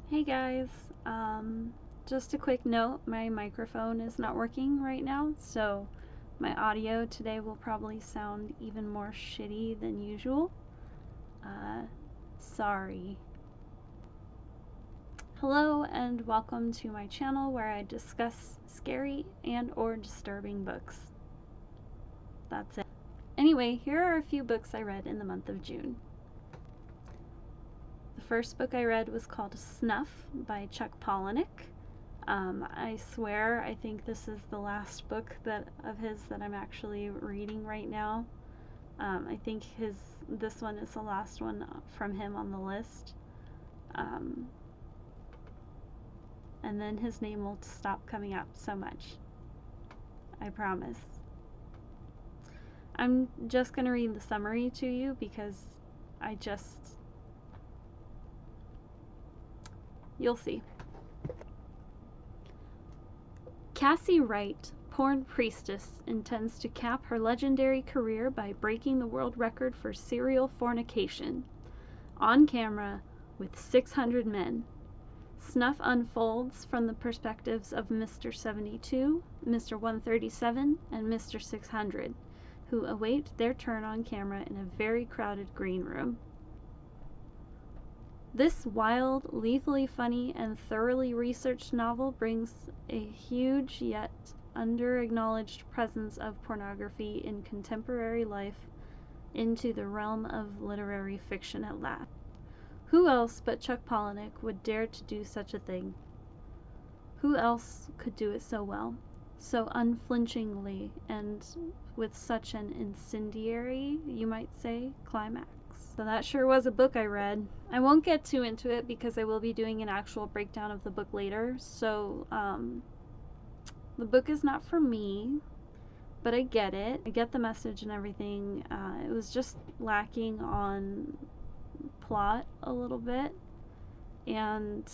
Hey guys, just a quick note, my microphone is not working right now, so my audio today will probably sound even more shitty than usual. Sorry. Hello and welcome to my channel where I discuss scary and or disturbing books. That's it. Anyway, here are a few books I read in the month of June. The first book I read was called Snuff by Chuck Palahniuk. I swear I think this is the last book of his that I'm actually reading right now. I think this one is the last one from him on the list. And then his name will stop coming up so much. I promise. I'm just going to read the summary to you because you'll see. Cassie Wright, porn priestess, intends to cap her legendary career by breaking the world record for serial fornication. On camera, with 600 men. Snuff unfolds from the perspectives of Mr. 72, Mr. 137, and Mr. 600, who await their turn on camera in a very crowded green room. This wild, lethally funny, and thoroughly researched novel brings a huge yet under-acknowledged presence of pornography in contemporary life into the realm of literary fiction at last. Who else but Chuck Palahniuk would dare to do such a thing? Who else could do it so well, so unflinchingly, and with such an incendiary, you might say, climax? So that sure was a book I read. I won't get too into it because I will be doing an actual breakdown of the book later. So the book is not for me, but I get it. I get the message and everything. It was just lacking on plot a little bit, and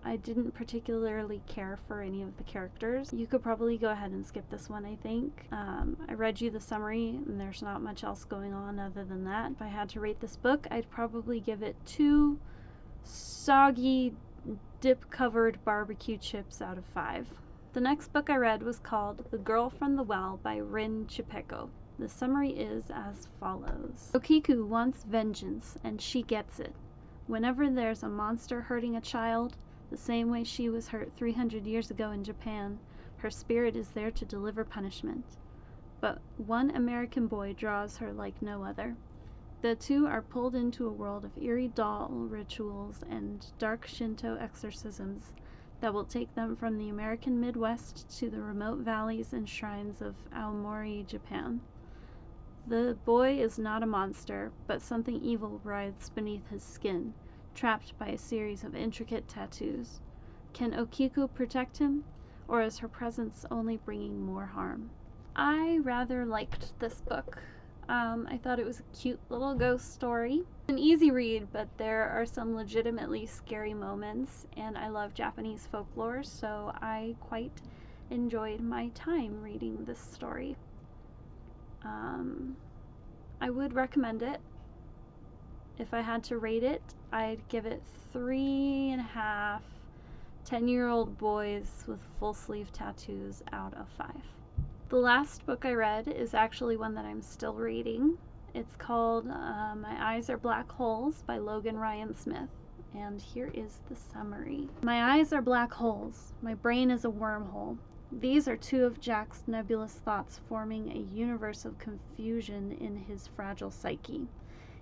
I didn't particularly care for any of the characters. You could probably go ahead and skip this one, I think. I read you the summary, and there's not much else going on other than that. If I had to rate this book, I'd probably give it 2 soggy, dip-covered barbecue chips out of 5. The next book I read was called The Girl from the Well by Rin Chupeco. The summary is as follows. Okiku wants vengeance, and she gets it. Whenever there's a monster hurting a child, the same way she was hurt 300 years ago in Japan, her spirit is there to deliver punishment. But one American boy draws her like no other. The two are pulled into a world of eerie doll rituals and dark Shinto exorcisms that will take them from the American Midwest to the remote valleys and shrines of Aomori, Japan. The boy is not a monster, but something evil writhes beneath his skin, trapped by a series of intricate tattoos. Can Okiku protect him, or is her presence only bringing more harm? I rather liked this book. I thought it was a cute little ghost story. An easy read, but there are some legitimately scary moments, and I love Japanese folklore, so I quite enjoyed my time reading this story. I would recommend it. If I had to rate it, I'd give it 3.5 10-year-old boys with full sleeve tattoos out of 5. The last book I read is actually one that I'm still reading. It's called My Eyes Are Black Holes by Logan Ryan Smith. And here is the summary. My eyes are black holes. My brain is a wormhole. These are 2 of Jack's nebulous thoughts forming a universe of confusion in his fragile psyche.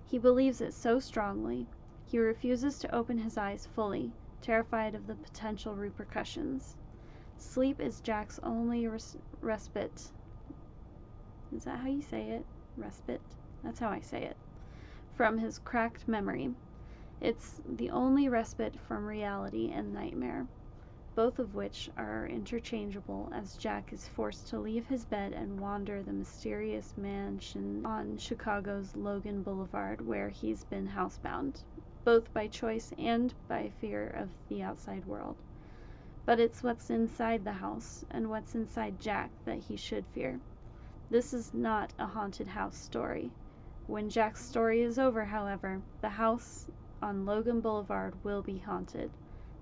He believes it so strongly, he refuses to open his eyes fully, terrified of the potential repercussions. Sleep is Jack's only respite. Is that how you say it? Respite? That's how I say it. From his cracked memory. It's the only respite from reality and nightmare, both of which are interchangeable as Jack is forced to leave his bed and wander the mysterious mansion on Chicago's Logan Boulevard where he's been housebound, both by choice and by fear of the outside world. But it's what's inside the house and what's inside Jack that he should fear. This is not a haunted house story. When Jack's story is over, however, the house on Logan Boulevard will be haunted.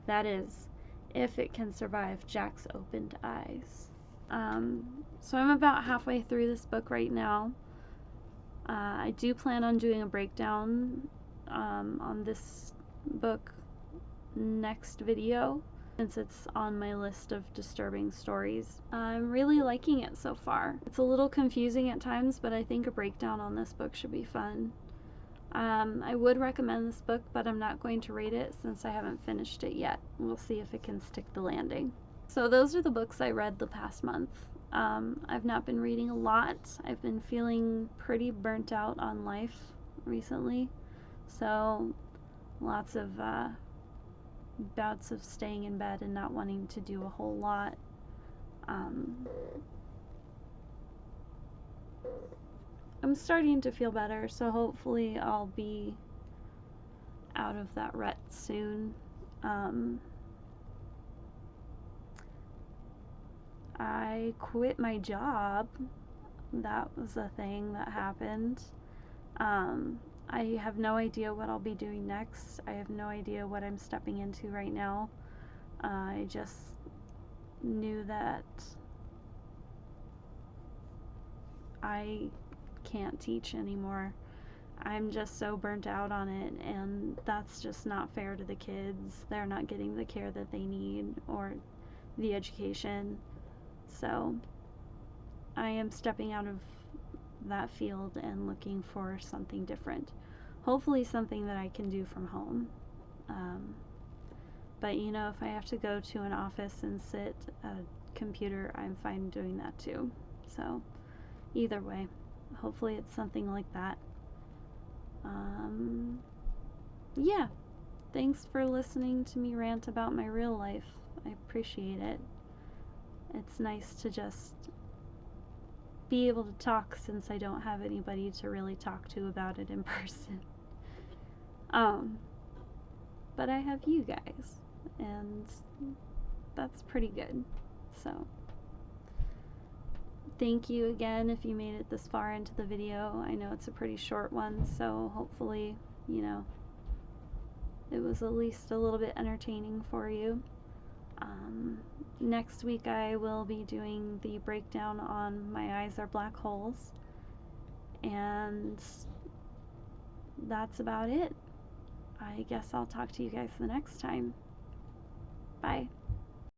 That is, if it can survive Jack's opened eyes. So I'm about halfway through this book right now. I do plan on doing a breakdown on this book next video, since it's on my list of disturbing stories. I'm really liking it so far. It's a little confusing at times, but I think a breakdown on this book should be fun. I would recommend this book, but I'm not going to rate it since I haven't finished it yet. We'll see if it can stick the landing. So those are the books I read the past month. I've not been reading a lot. I've been feeling pretty burnt out on life recently. So lots of bouts of staying in bed and not wanting to do a whole lot. I'm starting to feel better, so hopefully I'll be out of that rut soon. I quit my job. That was a thing that happened. I have no idea what I'll be doing next. I have no idea what I'm stepping into right now. I just knew that I can't teach anymore. I'm just so burnt out on it, and that's just not fair to the kids. They're not getting the care that they need or the education. So I am stepping out of that field and looking for something different. Hopefully something that I can do from home. But you know, if I have to go to an office and sit at a computer, I'm fine doing that too. So either way, hopefully it's something like that. Yeah, thanks for listening to me rant about my real life. I appreciate it. It's nice to just be able to talk since I don't have anybody to really talk to about it in person. But I have you guys, and that's pretty good. So thank you again if you made it this far into the video. I know it's a pretty short one, so hopefully, you know, it was at least a little bit entertaining for you. Next week I will be doing the breakdown on My Eyes Are Black Holes, and that's about it. I guess I'll talk to you guys the next time. Bye.